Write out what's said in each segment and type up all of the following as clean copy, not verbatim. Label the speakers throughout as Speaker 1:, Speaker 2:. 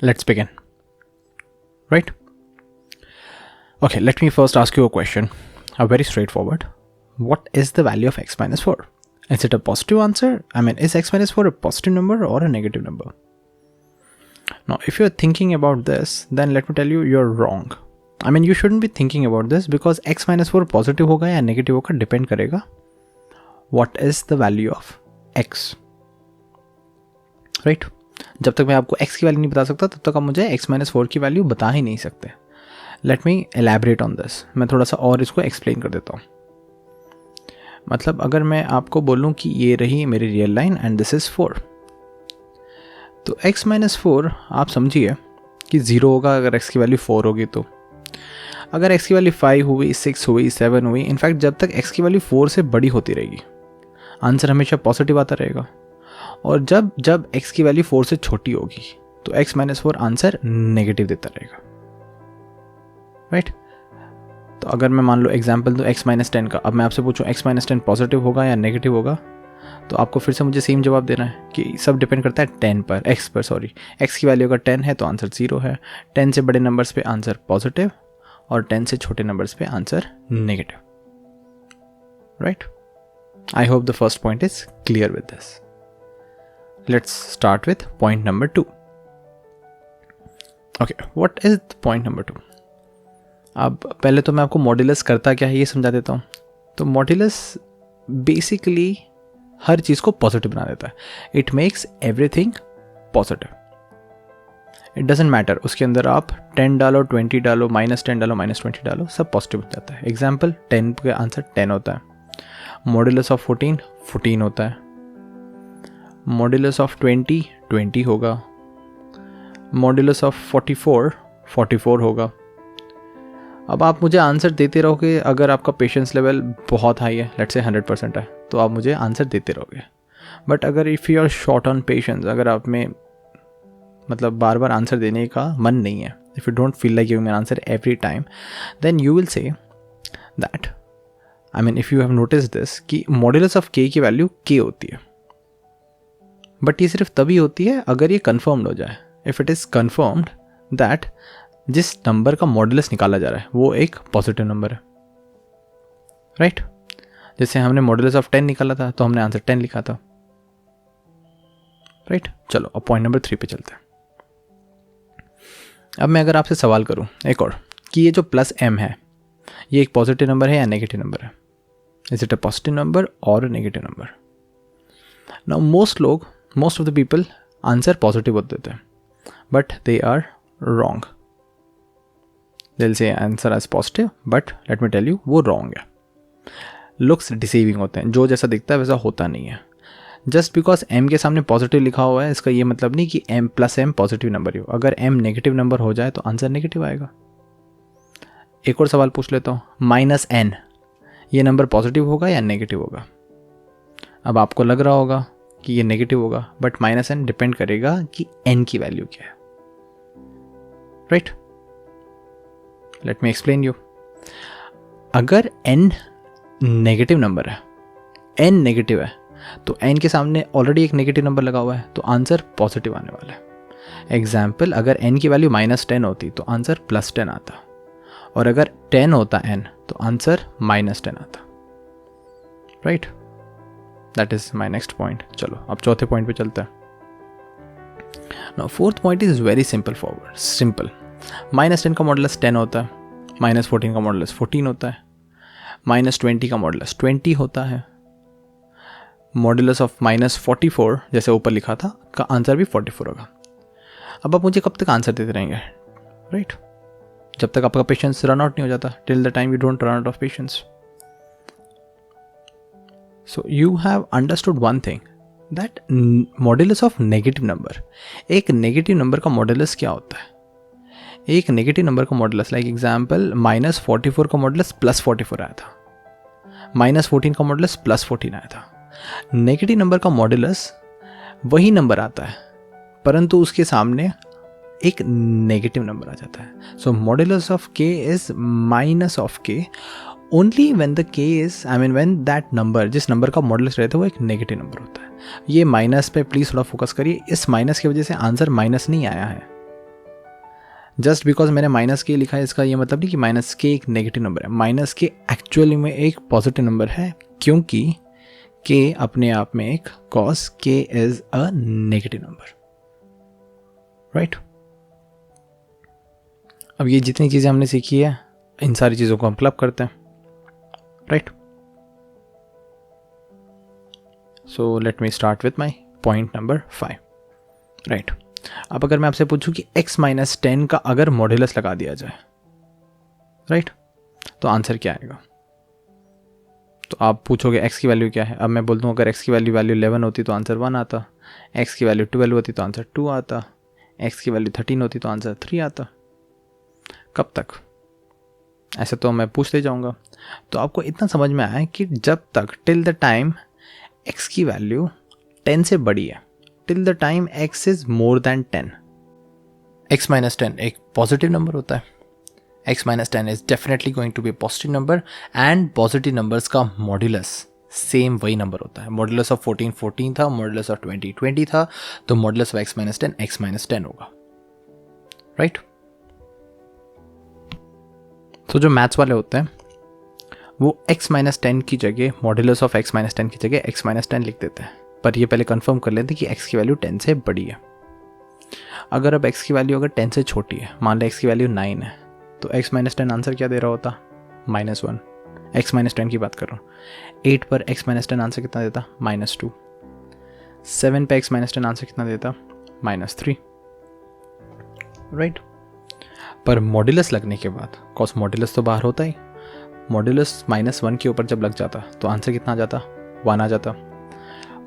Speaker 1: Let's begin. Right? Okay, let me first ask you a question. Very straightforward. What is the value of x minus 4? Is it a positive answer? I mean, is x minus 4 a positive number or a negative number? Now, if you're thinking about this, then let me tell you, you're wrong. I mean, you shouldn't be thinking about this because x minus 4 positive होगा या negative होगा depend करेगा what is the value of x. Right? जब तक मैं आपको x की value नहीं बता सकता तब तक आप मुझे x minus 4 की वैल्यू बता ही नहीं सकते. Let me elaborate on this. मैं थोड़ा सा और इसको explain कर देता हूँ. मतलब अगर मैं आपको बोलूँ कि ये रही मेरी real line and this is 4, तो x माइनस 4 आप समझिए कि 0 होगा अगर x की वैल्यू 4 होगी. तो अगर x की वैल्यू 5 हुई, 6 हुई, 7 हुई, इनफैक्ट जब तक x की वैल्यू 4 से बड़ी होती रहेगी आंसर हमेशा पॉजिटिव आता रहेगा. और जब जब x की वैल्यू 4 से छोटी होगी तो x माइनस 4 आंसर नेगेटिव देता रहेगा. राइट? तो अगर मैं मान लो एग्जाम्पल दूँ x माइनस 10 का, अब मैं आपसे पूछूँ x माइनस 10 पॉजिटिव होगा या नेगेटिव होगा, तो आपको फिर से मुझे सेम जवाब देना है कि सब डिपेंड करता है 10 पर, x पर सॉरी. x की वैल्यू अगर 10 है तो आंसर 0 है, 10 से बड़े नंबर्स पे आंसर पॉजिटिव और 10 से छोटे नंबर्स पे answer negative. Right? I hope the first point is clear with this. Let's start with point number 2. Okay, what is point number 2? अब पहले तो मैं आपको मॉड्यूलस करता क्या है ये समझा देता हूँ. तो मॉड्यूलस बेसिकली हर चीज़ को पॉजिटिव बना देता है. It makes everything positive. It doesn't matter उसके अंदर आप 10 डालो, 20 डालो, -10 डालो, -20 डालो, सब पॉजिटिव बन जाता है. एग्जाम्पल 10 का आंसर 10 होता है. मॉड्यूलस ऑफ 14 14 होता है. मॉड्यूलस ऑफ 20 20 होगा. मॉड्यूलस ऑफ 44 44 होगा. अब आप मुझे आंसर देते रहोगे. अगर आपका पेशेंस लेवल बहुत हाई है, लेट्स से 100% है, तो आप मुझे आंसर देते रहोगे. बट अगर if you are short on patience, अगर आप में मतलब बार बार आंसर देने का मन नहीं है, if you don't feel like giving an answer every time, then you will say that, I mean if you have notice this, कि मॉड्यूलस ऑफ k की वैल्यू k होती है. बट ये सिर्फ तभी होती है अगर ये कन्फर्म्ड हो जाए. If it is confirmed that जिस नंबर का मॉड्यूलस निकाला जा रहा है वो एक पॉजिटिव नंबर है. राइट? जैसे हमने मॉड्यूलस ऑफ 10 निकाला था तो हमने आंसर 10 लिखा था. राइट? चलो अब पॉइंट नंबर 3 पे चलते हैं. अब मैं अगर आपसे सवाल करूं एक और, कि ये जो प्लस m है ये एक पॉजिटिव नंबर है या नेगेटिव नंबर है? Is it a positive number और a negative number? Now most of the people answer positive होते थे, but they are wrong. They'll say answer as positive, but let me tell you वो wrong है. Looks deceiving होते हैं, जो जैसा दिखता है वैसा होता नहीं है. जस्ट बिकॉज m के सामने पॉजिटिव लिखा हुआ है इसका ये मतलब नहीं कि m plus m positive number ही हो. अगर m नेगेटिव नंबर हो जाए तो आंसर नेगेटिव आएगा. एक और सवाल पूछ लेता हूँ, -n ये नंबर पॉजिटिव होगा या नेगेटिव होगा? अब आपको लग रहा होगा कि ये नेगेटिव होगा, बट -n डिपेंड करेगा कि n की वैल्यू क्या है. Right? Let me explain you. अगर n नेगेटिव नंबर है, n नेगेटिव है, तो n के सामने ऑलरेडी एक नेगेटिव नंबर लगा हुआ है, तो आंसर पॉजिटिव आने वाला है. एग्जाम्पल, अगर n की वैल्यू -10 होती तो आंसर +10 आता, और अगर 10 होता n तो आंसर -10 आता. Right? That is my next point. चलो अब चौथे पॉइंट पे चलते हैं. Now fourth point is very simple. -10 का मॉडुलस 10 होता है, -14 का मॉडुलस 14 होता है, -20 का मॉडुलस 20 होता है. मॉडुलस ऑफ -44 जैसे ऊपर लिखा था का आंसर भी 44 होगा. अब आप मुझे कब तक आंसर देते रहेंगे? राइट? जब तक आपका पेशेंस रन आउट नहीं हो जाता, till the time you don't run out of patience. So you have understood one thing, that modulus of negative number, एक नेगेटिव नंबर का मॉडुलस क्या होता है? एक नेगेटिव नंबर का मॉडुलस, लाइक एग्जाम्पल -44 का मॉडुलस +44 आया था, -14 का मॉडुलस +14 आया था. नेगेटिव नंबर का मॉडुलस वही नंबर आता है परंतु उसके सामने एक नेगेटिव नंबर आ जाता है. So modulus of k is -k only when the k is, I mean when that number, जिस नंबर का मॉडुलस रहता है वो एक नेगेटिव नंबर होता है. ये माइनस पे प्लीज़ थोड़ा फोकस करिए. इस माइनस की वजह से आंसर माइनस नहीं आया है, जस्ट बिकॉज मैंने माइनस के लिखा है इसका ये मतलब नहीं कि माइनस के एक नेगेटिव नंबर है। माइनस के एक्चुअली में एक पॉजिटिव नंबर है, क्योंकि के अपने आप में एक कॉस के is a negative number, right. अब ये जितनी चीज़ें हमने सीखी है इन सारी चीज़ों को हम क्लब करते हैं, right. So let me start with my point number 5, right. अब अगर मैं आपसे पूछूं कि x माइनस 10 का अगर मॉड्यूलस लगा दिया जाए, राइट, तो आंसर क्या आएगा? तो आप पूछोगे x की वैल्यू क्या है। अब मैं बोलता हूँ अगर x की वैल्यू 11 होती तो आंसर 1 आता, x की वैल्यू 12 होती तो आंसर 2 आता, x की वैल्यू 13 होती तो आंसर 3 आता। कब तक? ऐसे तो मैं पूछते जाऊँगा। तो आपको इतना समझ में आया कि जब तक टिल द टाइम x की वैल्यू 10 से बड़ी है, till the time x is more than 10, x minus 10 एक पॉजिटिव नंबर होता है। x minus 10 is definitely going to be positive number, and positive numbers का मॉड्यूलस सेम वही नंबर होता है। मॉड्यूलस ऑफ 14 14 था, मॉड्यूलस ऑफ 20 20 था, तो मॉड्यूलस ऑफ x माइनस 10 होगा, राइट। तो जो मैथ्स वाले होते हैं वो x माइनस 10 की जगह मॉड्यूलस ऑफ x माइनस 10 की जगह x माइनस 10 लिख देते हैं, पर ये पहले कंफर्म कर लेते हैं कि x की वैल्यू 10 से बड़ी है। अगर अब x की वैल्यू अगर 10 से छोटी है, मान लें x की वैल्यू 9 है, तो x माइनस 10 आंसर क्या दे रहा होता? -1। x माइनस 10 की बात कर रहा हूँ। 8 पर x माइनस 10 आंसर कितना देता? -2। 7 पे x माइनस 10 आंसर कितना देता? -3, राइट। पर मॉड्यूलस लगने के बाद, कॉस मॉड्यूलस तो बाहर होता ही, मॉड्यूलस -1 के ऊपर जब लग जाता तो आंसर कितना आ जाता? 1 आ जाता।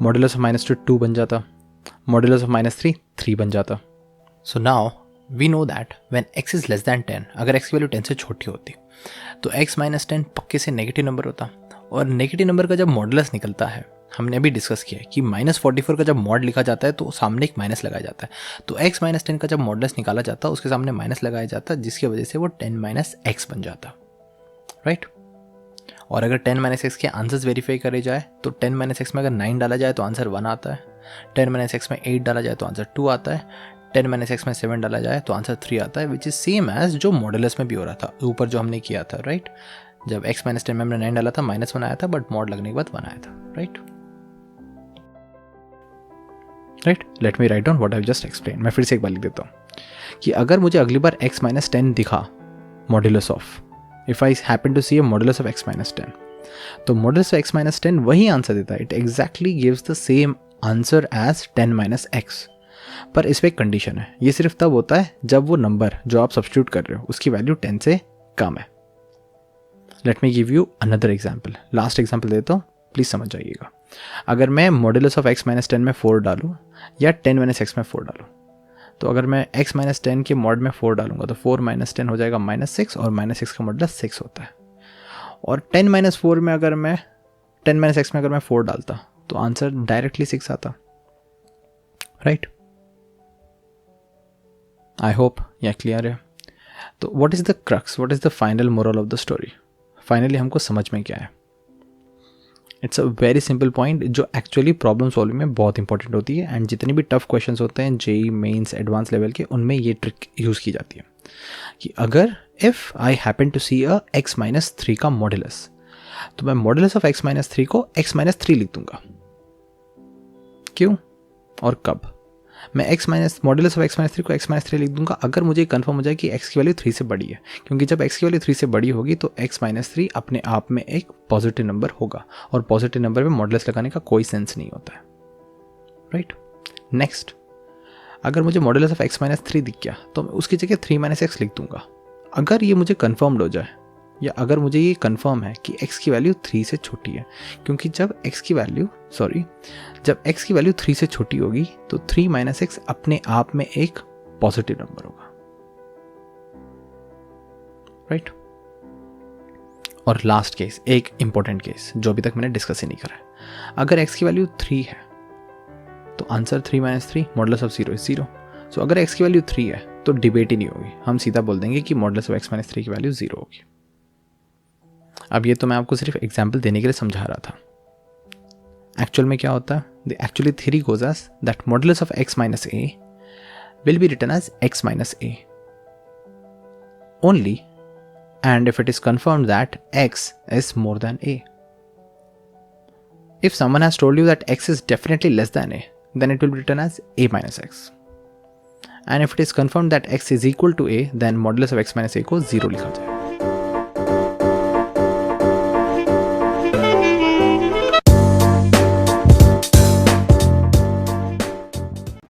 Speaker 1: मॉड्यूलस ऑफ -2 2 बन जाता, मॉड्यूलस ऑफ -3 3 बन जाता। So now we know that when x is less than 10, अगर x की वैल्यू 10 से छोटी होती तो x माइनस 10 पक्के से नेगेटिव नंबर होता, और नेगेटिव नंबर का जब मॉड्यूलस निकलता है, हमने अभी डिस्कस किया है कि -44 का जब मॉड लिखा जाता है तो सामने एक माइनस लगाया जाता है। तो x माइनस 10 का जब मॉड्यूलस निकाला जाता है उसके सामने माइनस लगाया जाता है, जिसकी वजह से वो 10 माइनस x बन जाता, राइट। और अगर 10 माइनस एक्स के आंसर्स वेरीफाई करे जाए तो 10 माइनस एक्स में अगर 9 डाला जाए तो आंसर 1 आता है, 10 माइनस एक्स में 8 डाला जाए तो आंसर 2 आता है, 10 माइनस एक्स में 7 डाला जाए तो आंसर 3 आता है, विच इज सेम एज जो मॉड्यूलस में भी हो रहा था ऊपर जो हमने किया था, राइट। जब x माइनस 10 में हमने 9 डाला था -1 आया था, बट मॉड लगने के बाद 1 आया था, right. Let me write down what I just explain. मैं फिर से एक बार लिख देता हूँ कि अगर मुझे अगली बार x माइनस 10 दिखा modulus of, if I happen to see a modulus of x minus 10, तो मॉड्यूलस ऑफ x माइनस 10 वही आंसर देता है। It exactly gives the same answer as 10 minus x। पर इस पर एक कंडीशन है, ये सिर्फ तब होता है जब वो नंबर जो आप सब्स्टिट्यूट कर रहे हो उसकी वैल्यू 10 से कम है। Let me give you another example, last example देता हूँ, प्लीज समझ जाइएगा। अगर मैं मॉड्यूलस ऑफ x माइनस 10 में 4 डालूँ या 10 माइनस x में 4 डालूँ, तो अगर मैं x माइनस 10 के मॉड में 4 डालूंगा तो 4 माइनस 10 हो जाएगा -6, और -6 का मॉडुलस 6 होता है। और 10 माइनस 4 में अगर मैं 10 माइनस x में अगर मैं 4 डालता तो आंसर डायरेक्टली 6 आता, राइट। आई होप यह क्लियर है। तो what is the crux, what is the final moral of the story? Finally हमको समझ में क्या है? It's a very simple point जो एक्चुअली प्रॉब्लम सॉल्विंग में बहुत इंपॉर्टेंट होती है, एंड जितनी भी टफ क्वेश्चंस होते हैं जेई मेंस एडवांस लेवल के, उनमें ये ट्रिक यूज़ की जाती है कि अगर if I happen to see a x minus 3 का मॉड्यूलस, तो मैं मॉड्यूलस ऑफ x माइनस 3 को x माइनस 3 लिख दूंगा। क्यों और कब? मैं x minus modulus of x minus 3 को x माइनस 3 लिख दूंगा अगर मुझे कंफर्म हो जाए कि x की वैल्यू 3 से बड़ी है, क्योंकि जब x की वैल्यू 3 से बड़ी होगी तो x माइनस 3 अपने आप में एक पॉजिटिव नंबर होगा, और पॉजिटिव नंबर में मॉड्यूलस लगाने का कोई सेंस नहीं होता है, राइट। नेक्स्ट, अगर मुझे मॉड्यूलस ऑफ x माइनस 3 दिख गया तो मैं उसकी जगह 3 माइनस एक्स लिख दूंगा। अगर ये मुझे कन्फर्म्ड हो जाए, या अगर मुझे ये कंफर्म है कि x की वैल्यू 3 से छोटी है, क्योंकि जब x की वैल्यू 3 से छोटी होगी तो 3 माइनस एक्स अपने आप में एक पॉजिटिव नंबर होगा, राइट। और लास्ट केस, एक इंपॉर्टेंट केस जो अभी तक मैंने डिस्कस ही नहीं करा है, अगर x की वैल्यू 3 है तो answer 3 minus 3 modulus of 0 is 0। सो अगर x की वैल्यू 3 है तो डिबेट ही नहीं होगी, हम सीधा बोल देंगे कि मॉडुलस ऑफ x माइनस 3 की वैल्यू 0 होगी। अब ये तो मैं आपको सिर्फ एग्जाम्पल देने के लिए समझा रहा था। एक्चुअल में क्या होता है? The actually theory goes as that modulus of x minus a will be written as x minus a, only and if it is confirmed that x is more than a. If someone has told you that x is definitely less than a, then it will be written as a minus x. And if it is confirmed that x is equal to a, then modulus of x minus a को 0 लिखा जाएगा.